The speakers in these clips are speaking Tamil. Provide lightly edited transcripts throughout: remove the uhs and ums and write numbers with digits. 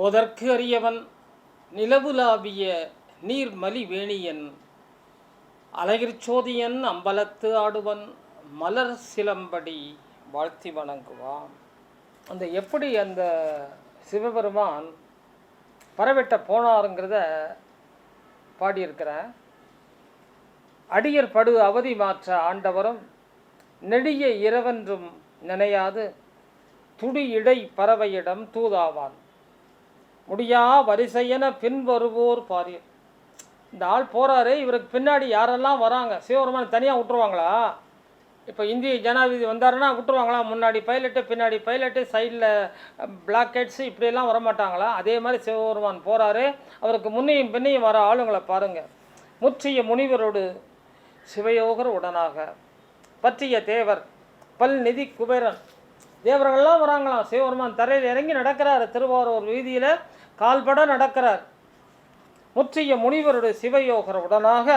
ஓதற்கு அறியவன் நிலவுலாவிய நீர்மலி வேணியன் அழகிற் அம்பலத்து ஆடுவன் மலர் சிலம்படி வாழ்த்தி வணங்குவான். அந்த எப்படி அந்த சிவபெருமான் பரவெட்ட போனாருங்கிறத பாடியிருக்கிறேன். அடியர் படு அவதி மாற்ற ஆண்டவரும் நெடிய இரவென்றும் நினையாது துடி இடை பறவையிடம் தூதாவான் முடியா வரிசையென பின்வருவோர் பாரியர். இந்த ஆள் போகிறாரு, இவருக்கு பின்னாடி யாரெல்லாம் வராங்க? சிவபெருமான் தனியாக விட்டுருவாங்களா? இப்போ இந்திய ஜனாதிபதி வந்தாருன்னா விட்டுருவாங்களா? முன்னாடி பைலட்டு, பின்னாடி பைலட்டு, சைடில் பிளாக்கெட்ஸு இப்படியெல்லாம் வரமாட்டாங்களா? அதே மாதிரி சிவபெருமான் போகிறாரு. அவருக்கு முன்னையும் பின்னையும் வர ஆளுங்களை பாருங்கள். முற்றிய முனிவரோடு சிவயோகர் உடனாக பற்றிய தேவர் பல் நிதி குபேரன் தேவர்கள்லாம் வராங்களாம். சிவபெருமான் தரையில் இறங்கி நடக்கிறார். திருவாரூர் வீதியில் கால்பட நடக்கிறார். முற்றிய முனிவரோடு சிவயோகர் உடனாக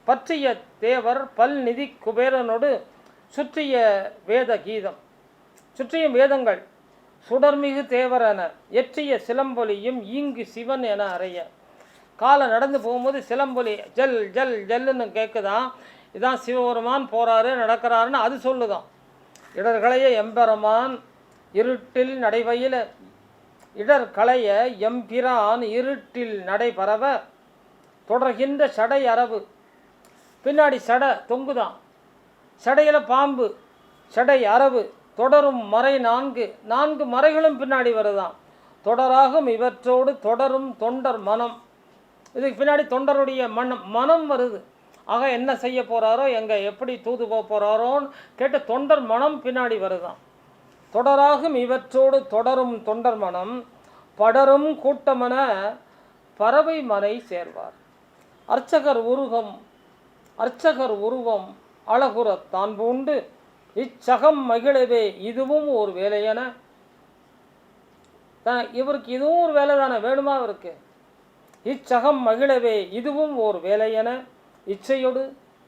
பற்றிய தேவர் பல் நிதி குபேரனோடு சுற்றிய வேத கீதம் சுற்றிய வேதங்கள் சுடர்மிகு தேவரென எற்றிய சிலம்பொலியும் ஈங்கு சிவன் என அறைய. காலை நடந்து போகும்போது சிலம்பொலி ஜல் ஜல் ஜல்லுன்னு கேட்குதான். இதான் சிவபெருமான் போகிறாரு நடக்கிறாருன்னு அது சொல்லுதான். இடர்களைய எம்பெருமான் இருட்டில் நடைவையில் இடர்களைய எம்பிரான் இருட்டில் நடைபரவ தொடர்கின்ற சடை அரவு. பின்னாடி சடை தொங்குதான், சடையில் பாம்பு, சடை அரவு தொடரும் மறை நான்கு மறைகளும் பின்னாடி வருதான். தொடராகும் இவற்றோடு தொடரும் தொண்டர் மனம். இதுக்கு பின்னாடி தொண்டருடைய மனம் வருது. ஆக என்ன செய்ய போகிறாரோ, எங்கே எப்படி தூது போக போகிறாரோன்னு கேட்ட தொண்டர் மனம் பின்னாடி வருதான். தொடராகும் இவற்றோடு தொடரும் தொண்டர் மனம் படரும் கூட்டமென பறவை மனை சேர்வார். அர்ச்சகர் உருவம் அழகுறத்தான் பூண்டு இச்சகம் மகிழவே இதுவும் ஒரு வேலையென. இவருக்கு இதுவும் ஒரு வேலை தானே வேணுமா? இவருக்கு இச்சகம் மகிழவே இதுவும் ஓர் வேலையென இச்சையொடு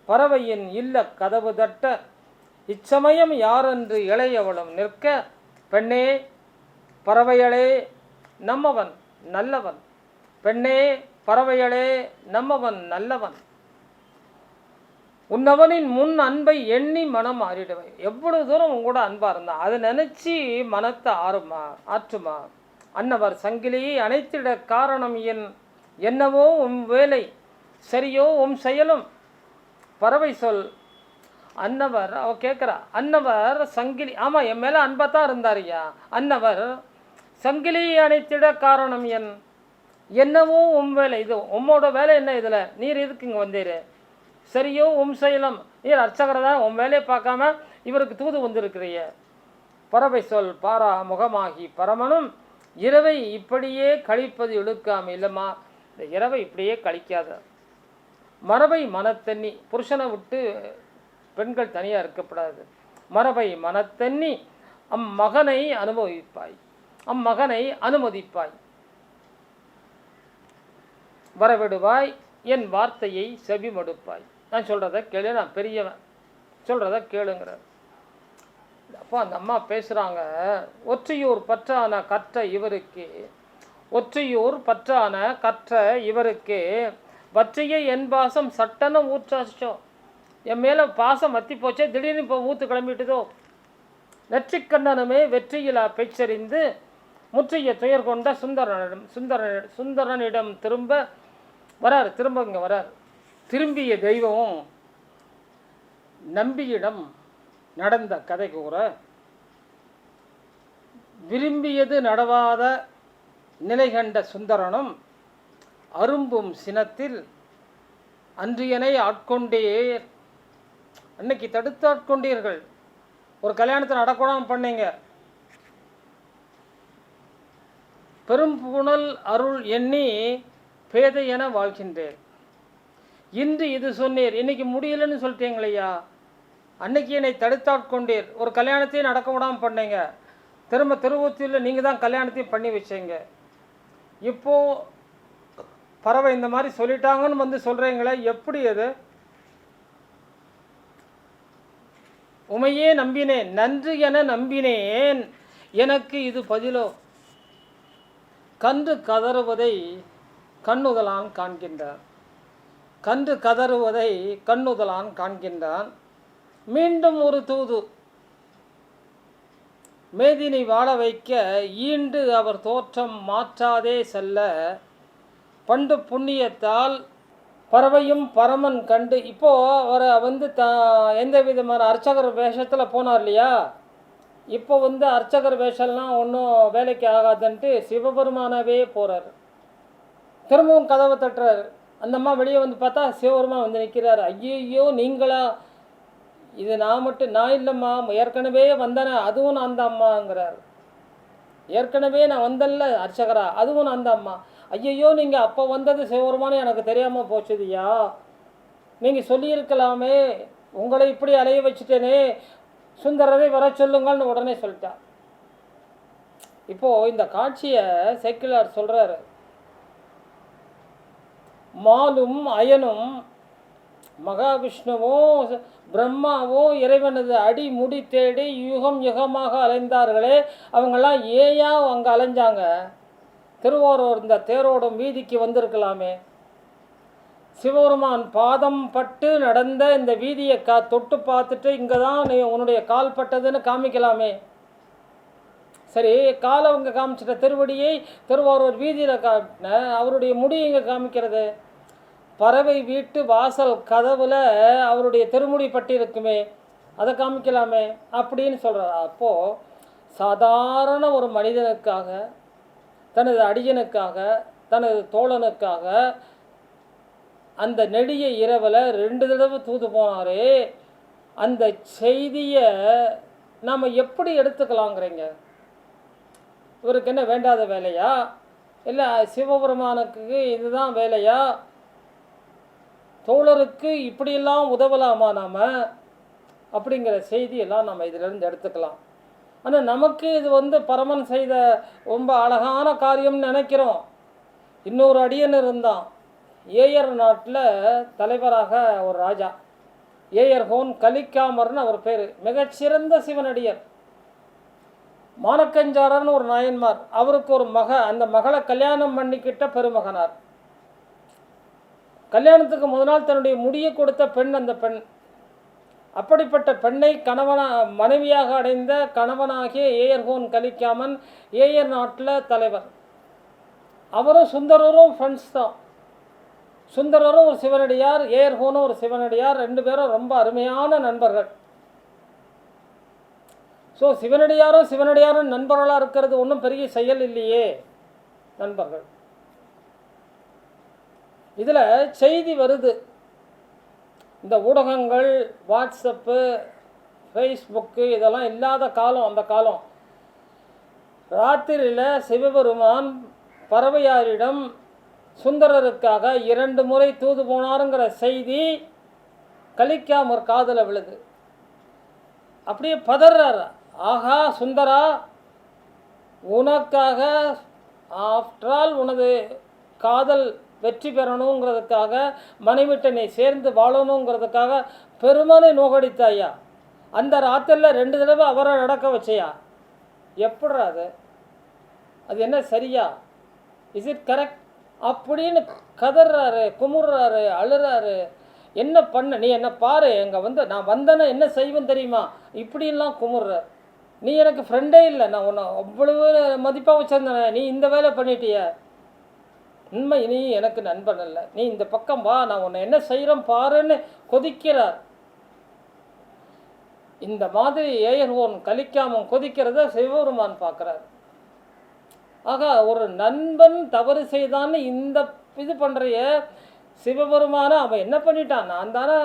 பறவையின் இல்ல கதவு தட்ட இச்சமயம் யாரென்று இளையவளும் நிற்க பெண்ணே பறவையளே நம்மவன் நல்லவன், பெண்ணே பறவையளே நம்மவன் நல்லவன், உன்னவனின் முன் அன்பை எண்ணி மனம் ஆறிடுவை. எவ்வளவு தூரம் உங்களோட அன்பாக இருந்தான் அதை நினச்சி மனத்தை ஆற்றுமா. அன்னவர் சங்கிலியை அணைத்திட காரணம் என்னவோ உம் வேலை சரியோ உம் செயலும். பறவை சொல் அன்னவர் அவ கேட்குறா. அன்னவர் சங்கிலி, ஆமாம் என் மேலே அன்பாக தான் இருந்தாரியா. அன்னவர் சங்கிலியை அணைத்திட காரணம் என்னவோ உம் வேலை. இது உம்மோட வேலை என்ன? இதில் நீர் எதுக்கு இங்கே வந்தீர்? சரியோ உம் செயலும், நீர் அர்ச்சகரை தான் உன் வேலையை பார்க்காம இவருக்கு தூது வந்திருக்கிறிய. பறவை சொல் பாரா முகமாகி பரமனும் இரவை இப்படியே கழிப்பது இழுக்காம. இல்லைம்மா, இந்த இரவை இப்படியே கழிக்காத. மரபை மனத்தண்ணி, புருஷனை விட்டு பெண்கள் தனியாக இருக்கப்படாது. மரபை மனத்தண்ணி அம்மகனை அனுமதிப்பாய் வரவிடுவாய் என் வார்த்தையை செவி மடுப்பாய். நான் சொல்கிறத கேளு, நான் பெரியவன், சொல்கிறத கேளுங்கிறார். அப்போ அந்த அம்மா பேசுகிறாங்க. ஒற்றையூர் பற்றான கற்ற இவருக்கு வற்றிய என் பாசம் சட்டன ஊற்றாச்சோ. என் மேலே பாசம் வத்தி போச்சே, திடீர்னு இப்போ ஊற்று கிளம்பிட்டுதோ. நெற்றிக்கண்ணனுமே வெற்றியிலா பெச்சரிந்து முற்றிய துயர் கொண்ட சுந்தரனிடம் திரும்ப இங்கே வரார். திரும்பிய தெய்வமும் நம்பியிடம் நடந்த கதை கூற விரும்பியது நடவாத நிலை கண்ட சுந்தரனும் அரும்பும் சினத்தில் அன்றியனை ஆட்கொண்டீர். அன்னைக்கு தடுத்து ஆட்கொண்டீர்கள். ஒரு கல்யாணத்தை நடக்கூடாமல் பண்ணீங்க. பெரும் புனல் அருள் எண்ணி பேதை என வாழ்கின்றேன். இன்று இது சொன்னீர், இன்னைக்கு முடியலன்னு சொல்லிட்டீங்களையா. அன்னைக்கு என்னை தடுத்தாட்கொண்டீர், ஒரு கல்யாணத்தையும் நடக்க விடாமல் பண்ணீங்க. திரும்ப திருவொத்தியில் நீங்கள் தான் கல்யாணத்தையும் பண்ணி வச்சீங்க. இப்போது பறவை இந்த மாதிரி சொல்லிட்டாங்கன்னு வந்து சொல்கிறீங்களே, எப்படி அது? உமையே நம்பினேன், நன்று என நம்பினேன், எனக்கு இது பதிலோ. கன்று கதறுவதை கண்ணுதலான் காண்கின்றான். கன்று கதறுவதை கண்ணுதலான் காண்கின்றான். மீண்டும் ஒரு தூது. மேதினி வாழ வைக்க ஈண்டு அவர் தோற்றம் மாற்றாதே செல்ல பண்டு புண்ணியத்தால் பறவையும் பரமன் கண்டு. இப்போது அவரை எந்த விதமான அர்ச்சகர் வேஷத்தில் போனார் இல்லையா, இப்போ அர்ச்சகர் வேஷம்லாம் ஒன்றும் வேலைக்கு ஆகாதுன்ட்டு சிவபெருமானவே போகிறார். திரும்பவும் கதவை தட்டுறாரு. அந்த அம்மா வெளியே பார்த்தா சிவபெருமான் நிற்கிறார். ஐயோ நீங்களா? இது நான் இல்லைம்மா, ஏற்கனவே வந்தேனே, அதுவும் நான் அந்த அம்மாங்கிறார். ஏற்கனவே நான் வந்தேன்ல அர்ச்சகரா, அதுவும் நான் அந்த அம்மா. ஐயையோ நீங்கள் அப்போ வந்தது சிவபெருமானு எனக்கு தெரியாமல் போச்சுதியா, நீங்கள் சொல்லியிருக்கலாமே, உங்களை இப்படி அலைய வச்சுட்டேனே, சுந்தரரை வர சொல்லுங்கள்னு உடனே சொல்லிட்டா. இப்போது இந்த காட்சியை சேக்கிழார் சொல்கிறாரு. மாலும் அயனும் மகாவிஷ்ணுவும் பிரம்மாவும் இறைவனது அடி முடி தேடி யுகம் யுகமாக அலைந்தார்களே, அவங்கெல்லாம் ஏயா அங்கே அலைஞ்சாங்க? திருவாரூர் இந்த தேரோடும் வீதிக்கு வந்திருக்கலாமே. சிவபெருமான் பாதம் பட்டு நடந்த இந்த வீதியை தொட்டு பார்த்துட்டு இங்கே தான் நீ உன்னுடைய கால் பட்டதுன்னு காமிக்கலாமே. சரி, காலை அவங்க காமிச்சிட்ட திருவடியை திருவாரூர் வீதியில் காட்டின, அவருடைய முடி இங்கே காமிக்கிறது. பறவை வீட்டு வாசல் கதவுல அவருடைய திருமுடி பட்டி இருக்குமே, அதை காமிக்கலாமே அப்படின்னு சொல்கிறார். அப்போது சாதாரண ஒரு மனிதனுக்காக, தனது அடியனுக்காக, தனது தோழனுக்காக அந்த நெடிய இரவில் 2 தடவை தூது போனாரே, அந்த செய்தியை நாம் எப்படி எடுத்துக்கலாங்கிறீங்க? இவருக்கு என்ன வேண்டாத வேலையா? இல்லை சிவபெருமானுக்கு இதுதான் வேலையா? தோழருக்கு இப்படியெல்லாம் உதவலாமா நாம்? அப்படிங்கிற செய்தியெல்லாம் நம்ம இதிலிருந்து எடுத்துக்கலாம். ஆனால் நமக்கு இது பரமன் செய்த ரொம்ப அழகான காரியம்னு நினைக்கிறோம். இன்னொரு அடியன் இருந்தான். ஏயர் நாட்டில் தலைவராக ஒரு ராஜா, ஏயர் ஹோன் கலிக்காமர்னு அவர் பேர். மிகச்சிறந்த சிவனடியர். மானக்கஞ்சாரர்னு ஒரு நாயன்மார், அவருக்கு ஒரு அந்த மகளை கல்யாணம் பண்ணிக்கிட்ட பெருமகனார். கல்யாணத்துக்கு முதல் நாள் தன்னுடைய முடியை கொடுத்த பெண் அந்த பெண். அப்படிப்பட்ட பெண்ணை மனைவியாக அடைந்த கணவனாகிய ஏயர்ஹோன் கலிக்காமன் ஏயர் நாட்டில் தலைவர். அவரும் சுந்தரரும் ஃப்ரெண்ட்ஸ் தான். சுந்தரரும் ஒரு சிவனடியார், ஏயர்ஹோனும் ஒரு சிவனடியார். 2 பேரும் ரொம்ப அருமையான நண்பர்கள். ஸோ சிவனடியாரும் நண்பர்களாக இருக்கிறது ஒன்றும் பெரிய செயல் இல்லையே. நண்பர்கள். இதில் செய்தி வருது. இந்த ஊடகங்கள், வாட்ஸ்அப்பு, ஃபேஸ்புக்கு இதெல்லாம் இல்லாத காலம் அந்த காலம். ராத்திரியில் சிவபெருமான் பறவையாரிடம் சுந்தரருக்காக 2 முறை தூது போனாருங்கிற செய்தி கலிக்காமர் காதில் விழுது. அப்படியே பதறார். ஆகா சுந்தரா, உனக்காக ஆஃப்டர் ஆல் உனது காதல் வெற்றி பெறணுங்கிறதுக்காக, மனைவிட்ட நீ சேர்ந்து வாழணுங்கிறதுக்காக பெருமானை நோகடித்தாயா? அந்த ராத்திரியில் 2 தடவை அவரை நடக்க வச்சையா? எப்படா அது என்ன சரியா? Is it correct? அப்படின்னு கதறாரு, குமுறாரு, அழுறாரு. என்ன பண்ண நீ? என்ன பாரு, எங்கே நான் வந்தேன்னா என்ன செய்வேன் தெரியுமா? இப்படிலாம் குமுறார். நீ எனக்கு ஃப்ரெண்டே இல்லை, நான் உன்னை அவ்வளவு மதிப்பாக வச்சுருந்தேன், நீ இந்த வேலை பண்ணிட்டிய. உண்மை, நீ எனக்கு நண்பன் இல்லை, நீ இந்த பக்கம் வா, நான் உன்னை என்ன செய்கிறேன் பாருன்னு கொதிக்கிறார். இந்த மாதிரி ஏயர்ஹோன் கலிக்காமன் கொதிக்கிறத சிவபெருமான் பார்க்குறார். ஆக ஒரு நண்பன் தவறு செய்தான்னு இந்த இது பண்ணுறைய சிவபெருமான அவன் என்ன பண்ணிட்டான்? நான் தானே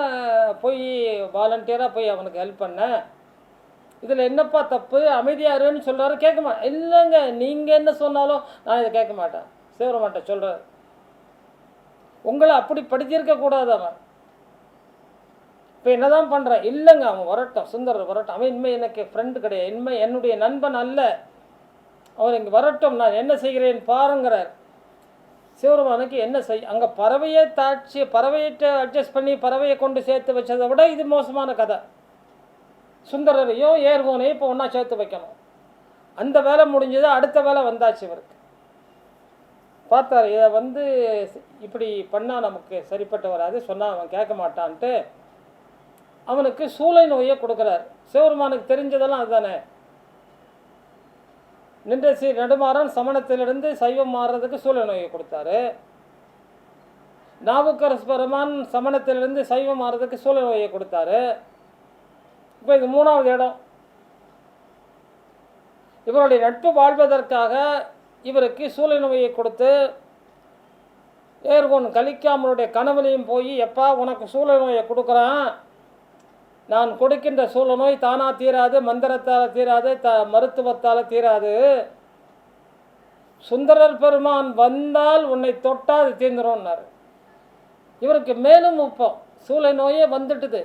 போய் வாலண்டியராக போய் அவனுக்கு ஹெல்ப் பண்ணேன், இதில் என்னப்பா தப்பு? அமைதியாருன்னு சொல்கிறாரு. கேட்க மாட்டேன். இல்லைங்க, நீங்கள் என்ன சொன்னாலும் நான் இதை கேட்க மாட்டேன். சிவபெருமான்ட்ட சொல்கிறார், உங்களை அப்படி படுத்தியிருக்கக்கூடாது அவன். இப்போ என்ன தான் பண்ணுறேன்? இல்லைங்க, அவன் வரட்டும், சுந்தரர் வரட்டும், அவன் இனிமேல் எனக்கு ஃப்ரெண்டு கிடையாது, இனிமேல் என்னுடைய நண்பன் அல்ல, அவன் இங்கே வரட்டும், நான் என்ன செய்கிறேன் பாருங்கிறார். சிவபெருமானுக்கு என்ன அங்கே பறவையிட்ட அட்ஜஸ்ட் பண்ணி பறவையை கொண்டு சேர்த்து வச்சதை விட இது மோசமான கதை. சுந்தரரையும் ஏர்கோனையும் இப்போ ஒன்றா சேர்த்து வைக்கணும். அந்த வேலை முடிஞ்சது, அடுத்த வேலை வந்தாச்சு இவருக்கு. பார்த்தார். இதை வந்து இப்படி பண்ணால் நமக்கு சரிப்பட்டு வராது, சொன்னால் அவன் கேட்க மாட்டான்ட்டு அவனுக்கு சூளை நோயை கொடுக்குறார். சிவபெருமானுக்கு தெரிஞ்சதெல்லாம் அதுதானே. நின்ற நெடுமாறன் சமணத்திலிருந்து சைவம் மாறுறதுக்கு சூளை நோயை கொடுத்தாரு. நாவுக்கரசு பெருமான் சமணத்திலிருந்து சைவம் மாறுறதுக்கு சூளை நோயை கொடுத்தாரு. இப்போ இது 3வது இடம். இவருடைய நட்பு வாழ்வதற்காக இவருக்கு சூளை நோயை கொடுத்து ஏர்கோன் கலிக்காமனுடைய கனவுலையும் போய், எப்பா உனக்கு சூளை நோயை கொடுக்குறான், நான் கொடுக்கின்ற சூளை நோய் தானாக தீராது, மந்திரத்தால் தீராது, மருத்துவத்தால் தீராது, சுந்தரர் பெருமான் வந்தால் உன்னை தொட்டால் அது தீர்ந்துரும்னார். இவருக்கு மேலும் உப்பம், சூளை நோயே வந்துட்டுது.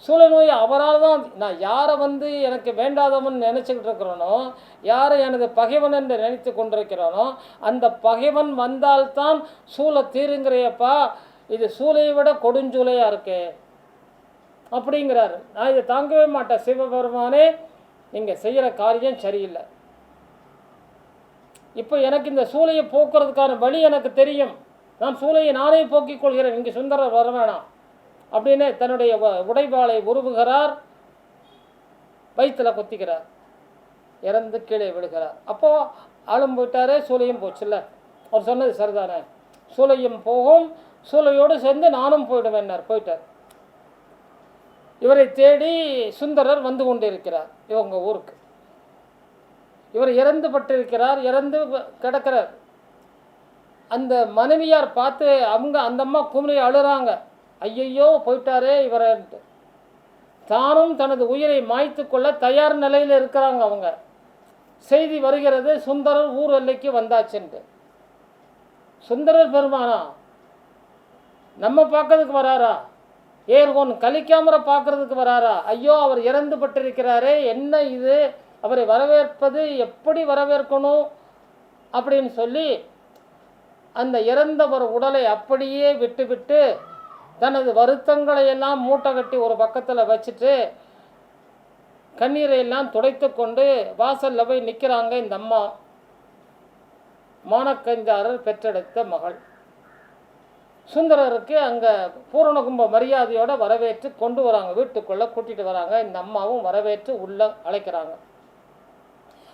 சூளை நோய் அவரால் தான். நான் யாரை வந்து எனக்கு வேண்டாதவன் நினச்சிக்கிட்டு இருக்கிறானோ, யாரை எனது பகைவன் என்று நினைத்து கொண்டிருக்கிறானோ, அந்த பகைவன் வந்தால்தான் சூளை தீருங்கிறையப்பா, இது சூளையை விட கொடுஞ்சூளையாக இருக்கே அப்படிங்கிறாரு. நான் இதை தாங்கவே மாட்டேன், சிவபெருமானே நீங்கள் செய்கிற காரியம் சரியில்லை. இப்போ எனக்கு இந்த சூளையை போக்குறதுக்கான வழி எனக்கு தெரியும், நான் சூளையை நானே போக்கிக் கொள்கிறேன், இங்கே சுந்தரர் வர வேணாம் அப்படின்னு தன்னுடைய உடைவாளை உருவுகிறார், வயிற்றில் கொத்திக்கிறார், இறந்து கீழே விடுகிறார். அப்போது ஆளும் போயிட்டாரே, சூளையும் போச்சுல்ல. அவர் சொன்னது சரிதானே, சூளையும் போகும், சூளையோடு சேர்ந்து நானும் போயிடுவேன்னார். போயிட்டார். இவரை தேடி சுந்தரர் வந்து கொண்டிருக்கிறார் இவங்க ஊருக்கு. இவர் இறந்து பட்டிருக்கிறார், இறந்து கிடக்கிறார். அந்த மனைவியார் பார்த்து அந்த அம்மா குமரி அழுறாங்க, ஐயையோ போயிட்டாரே இவரன்ட்டு. தானும் தனது உயிரை மாய்த்து கொள்ள தயார் நிலையில் இருக்கிறாங்க அவங்க. செய்தி வருகிறது, சுந்தரர் ஊர் எல்லைக்கு வந்தாச்சுன்ட்டு. சுந்தரர் பெருமானா நம்ம பார்க்கறதுக்கு வராரா? ஏர்கோன் கலிக்காமரை பார்க்கறதுக்கு வராரா? ஐயோ அவர் இறந்து பட்டிருக்கிறாரே, என்ன இது, அவரை வரவேற்பது எப்படி வரவேற்கணும் அப்படின்னு சொல்லி அந்த இறந்தவர் உடலை அப்படியே விட்டுவிட்டு தனது வருத்தங்களை எல்லாம் மூட்டை கட்டி ஒரு பக்கத்தில் வச்சுட்டு கண்ணீரை எல்லாம் துடைத்து கொண்டு வாசலில் போய் நிற்கிறாங்க இந்த அம்மா. மானக்கஞ்சாரர் பெற்றெடுத்த மகள். சுந்தரருக்கு அங்கே பூரணகும்ப மரியாதையோடு வரவேற்று கொண்டு வராங்க, வீட்டுக்குள்ளே கூட்டிகிட்டு வராங்க. இந்த அம்மாவும் வரவேற்று உள்ளே அழைக்கிறாங்க.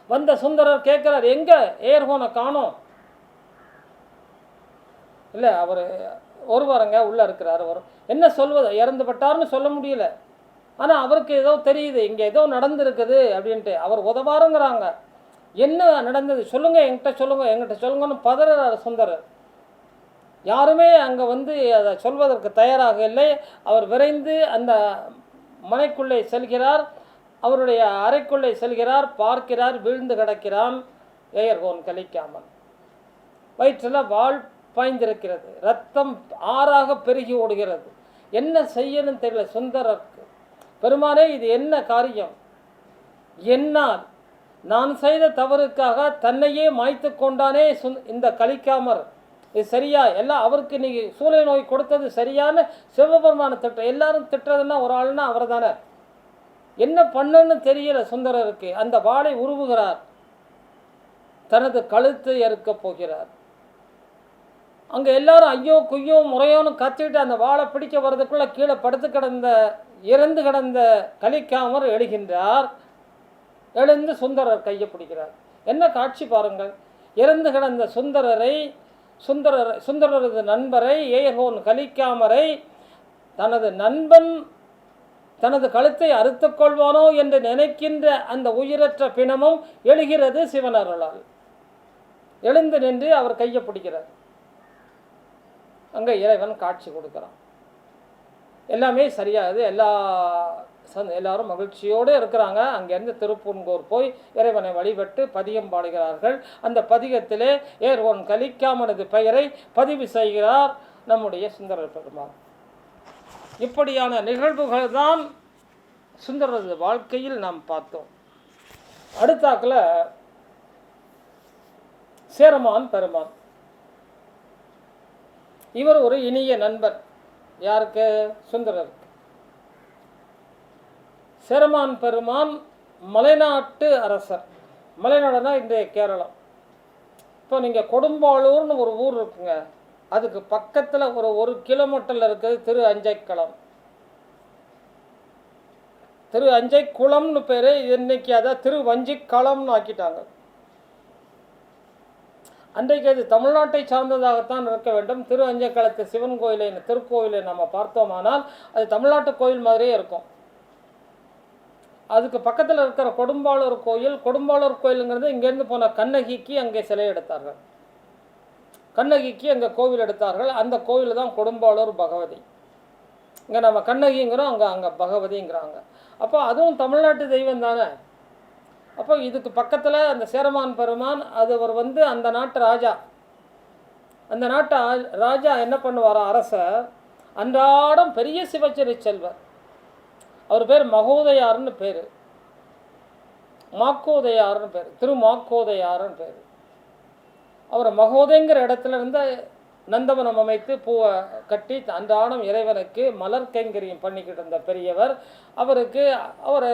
வந்த சுந்தரர் கேட்குறார், எங்கே ஏர்கோனை காணோம்? இல்லை அவர் ஒருவரங்க உள்ளே இருக்கிறார். வரும் என்ன சொல்வது, இறந்து பட்டார்னு சொல்ல முடியல, ஆனால் அவருக்கு ஏதோ தெரியுது, இங்கே ஏதோ நடந்திருக்குது அப்படின்ட்டு. அவர் உதவாருங்கிறாங்க. என்ன நடந்தது சொல்லுங்கள், எங்கிட்ட சொல்லுங்கன்னு பதறார் சுந்தரர். யாருமே அங்கே வந்து அதை சொல்வதற்கு தயாராக இல்லை. அவர் விரைந்து அந்த மனைக்குள்ளே செல்கிறார், அவருடைய அறைக்குள்ளே செல்கிறார், பார்க்கிறார், வீழ்ந்து கிடக்கிறான் ஏர்கோன் கலிக்காமன். வயிற்றில் வாள் பாய்ந்திருக்கிறது, ரத்தம் ஆறாக பெருகி ஓடுகிறது. என்ன செய்யணும் தெரியல சுந்தரருக்கு. பெருமானே இது என்ன காரியம், என்னால் நான் செய்த தவறுக்காக தன்னையே மாய்த்து கொண்டானே இந்த கலிக்காமர், இது சரியா? எல்லாம் அவருக்கு நீ சூளை நோய் கொடுத்தது சரியான சிவபெருமான திட்டம். எல்லாரும் திட்டுறதுன்னா ஒரு ஆள்னா அவர் தானே. என்ன பண்ணுன்னு தெரியல சுந்தரருக்கு. அந்த வாளை உருவுகிறார், தனது கழுத்தை அறுக்கப் போகிறார். அங்கே எல்லாரும் ஐயோ குய்யோ முறையோன்னு கத்திட்டு அந்த வாளை பிடிக்க வர்றதுக்குள்ளே கீழே இறந்து கிடந்த கலிக்காமர் எழுகின்றார். எழுந்து சுந்தரர் கையை பிடிக்கிறார். என்ன காட்சி பாருங்கள். இறந்து கிடந்த சுந்தரரது நண்பரை, ஏர்கோன் கலிக்காமரை, தனது நண்பன் தனது கழுத்தை அறுத்து கொள்வானோ என்று நினைக்கின்ற அந்த உயிரற்ற பிணமும் எழுகிறது சிவனருளால். எழுந்து நின்று அவர் கையை பிடிக்கிறார். அங்கே இறைவன் காட்சி கொடுக்குறான். எல்லாமே சரியாகுது. எல்லாரும் மகிழ்ச்சியோடு இருக்கிறாங்க. அங்கேருந்து திருப்பூன்கூர் போய் இறைவனை வழிபட்டு பதிகம் பாடுகிறார்கள். அந்த பதிகத்திலே ஏர்கோன் கலிக்காமனது பெயரை பதிவு செய்கிறார் நம்முடைய சுந்தரர் பெருமான். இப்படியான நிகழ்வுகள் தான் சுந்தரரது வாழ்க்கையில் நாம் பார்த்தோம். அடுத்தாக்கில் சேரமான் பெருமான். இவர் ஒரு இனிய நண்பர். யாருக்கு? சுந்தரருக்கு. சேரமான் பெருமான் மலைநாட்டு அரசர். மலைநாடுனா இன்றைய கேரளம். இப்போ நீங்கள் கொடும்பாளூர்னு ஒரு ஊர் இருக்குங்க, அதுக்கு பக்கத்தில் ஒரு கிலோமீட்டரில் இருக்கிறது திரு அஞ்சைக்களம். திரு அஞ்சைக்குளம்னு பேர், இன்னைக்கு அதை திரு வஞ்சிக்களம்னு ஆக்கிட்டாங்க. அன்றைக்கு அது தமிழ்நாட்டை சார்ந்ததாகத்தான் இருக்க வேண்டும். திரு அஞ்சைக்களத்து சிவன் கோயிலை, திருக்கோயிலை நம்ம பார்த்தோமானால் அது தமிழ்நாட்டு கோயில் மாதிரியே இருக்கும். அதுக்கு பக்கத்தில் இருக்கிற கொடும்பாளூர் கோயில், கொடும்பாளூர் கோயிலுங்கிறது இங்கேருந்து போன கண்ணகிக்கு அங்கே சிலை எடுத்தார்கள். கண்ணகிக்கு அங்கே கோவில் எடுத்தார்கள். அந்த கோவில் தான் கொடும்பாளூர் பகவதி. இங்கே நம்ம கண்ணகிங்கிறோம், அங்கே பகவதிங்கிறாங்க. அப்போ அதுவும் தமிழ்நாட்டு தெய்வம் தானே. அப்போ இதுக்கு பக்கத்தில் அந்த சேரமான் பெருமான், அவர் அந்த நாட்டு ராஜா. அந்த நாட்டு ராஜா என்ன பண்ணுவார், அரசர் அன்றாடம் பெரிய சிவச்சரி செல்வர். அவர் பேர் மகோதயார்னு பேர், மாக்கோதையார்னு பேர், திருமாக்கோதையார்னு பேர். அவர் மகோதைங்கிற இடத்துல இருந்து நந்தவனம் அமைத்து பூவை கட்டி அன்றாடம் இறைவனுக்கு மலர் கைங்கரியம் பண்ணிக்கிட்டு இருந்த பெரியவர். அவர்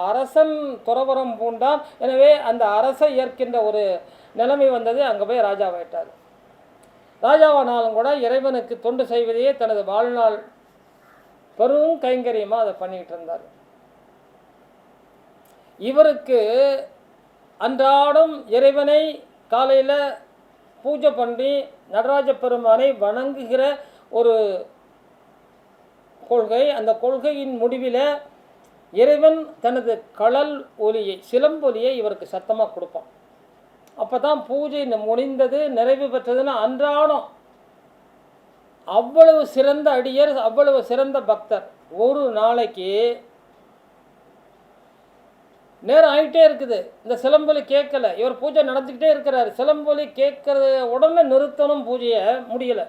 அரசன் துறவரம் பூண்டான். எனவே அந்த அரசை ஏற்கின்ற ஒரு நிலைமை வந்தது. அங்கே போய் ராஜாவாயிட்டார். ராஜாவானாலும் கூட இறைவனுக்கு தொண்டு செய்வதையே தனது வாழ்நாள் பெரும் கைங்கரியமாக அதை பண்ணிக்கிட்டு இருந்தார். இவருக்கு அன்றாடம் இறைவனை காலையில் பூஜை பண்ணி நடராஜ பெருமானை வணங்குகிற ஒரு கொள்கை. அந்த கொள்கையின் முடிவில் இறைவன் தனது கடல் ஒலியை, சிலம்பொலியை இவருக்கு சத்தமாக கொடுப்பான். அப்போ தான் பூஜை முடிந்தது, நிறைவு பெற்றதுன்னு அன்றாடம். அவ்வளவு சிறந்த அடியர், அவ்வளவு சிறந்த பக்தர். ஒரு நாளைக்கு நேரம் ஆகிட்டே இருக்குது, இந்த சிலம்பொலி கேட்கல. இவர் பூஜை நடந்துக்கிட்டே இருக்கிறார். சிலம்பொலி கேட்கறது உடனே நிறுத்தணும், பூஜையை முடியலை.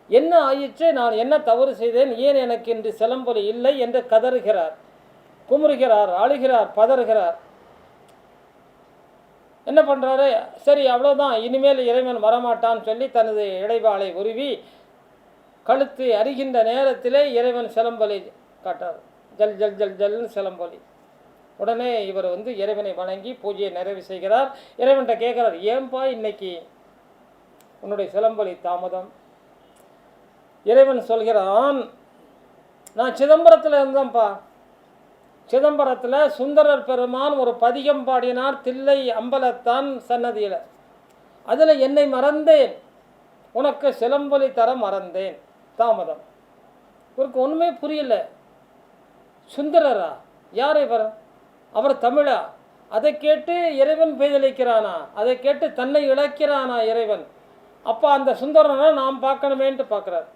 என்ன ஆயிடுச்சு, நான் என்ன தவறு செய்தேன், ஏன் எனக்கு இன்று சிலம்பொலி இல்லை என்று கதறுகிறார், குமுறுகிறார், அழுகிறார், பதறுகிறார். என்ன பண்ணுறாரு, சரி அவ்வளோதான், இனிமேல் இறைவன் வரமாட்டான்னு சொல்லி தனது இடைவாளை உருவி கழுத்து அறிகின்ற நேரத்திலே இறைவன் சிலம்பொலி காட்டார். ஜல் ஜல் ஜல் ஜல்னு சிலம்பொலி. உடனே இவர் இறைவனை வணங்கி பூஜையை நிறைவு செய்கிறார். இறைவன்கிட்ட கேட்குறார், ஏன்பா இன்னைக்கு உன்னுடைய சிலம்பொலி தாமதம்? இறைவன் சொல்கிறான், நான் சிதம்பரத்தில் இருந்தேன்ப்பா. சிதம்பரத்தில் சுந்தரர் பெருமான் ஒரு பதிகம் பாடினார், தில்லை அம்பலத்தான் சன்னதியில். அதில் என்னை மறந்தேன், உனக்கு சிலம்பொலி தர மறந்தேன், தாமதம். இவருக்கு ஒன்றுமே புரியல. சுந்தரரா, யார் இவர்? அவர் தமிழா? அதை கேட்டு இறைவன் பேதலிக்கிறானா? அதை கேட்டு தன்னை இழக்கிறானா இறைவன்? அப்போ அந்த சுந்தரனை நாம் பார்க்கணுமேன்ட்டு பார்க்குறார்.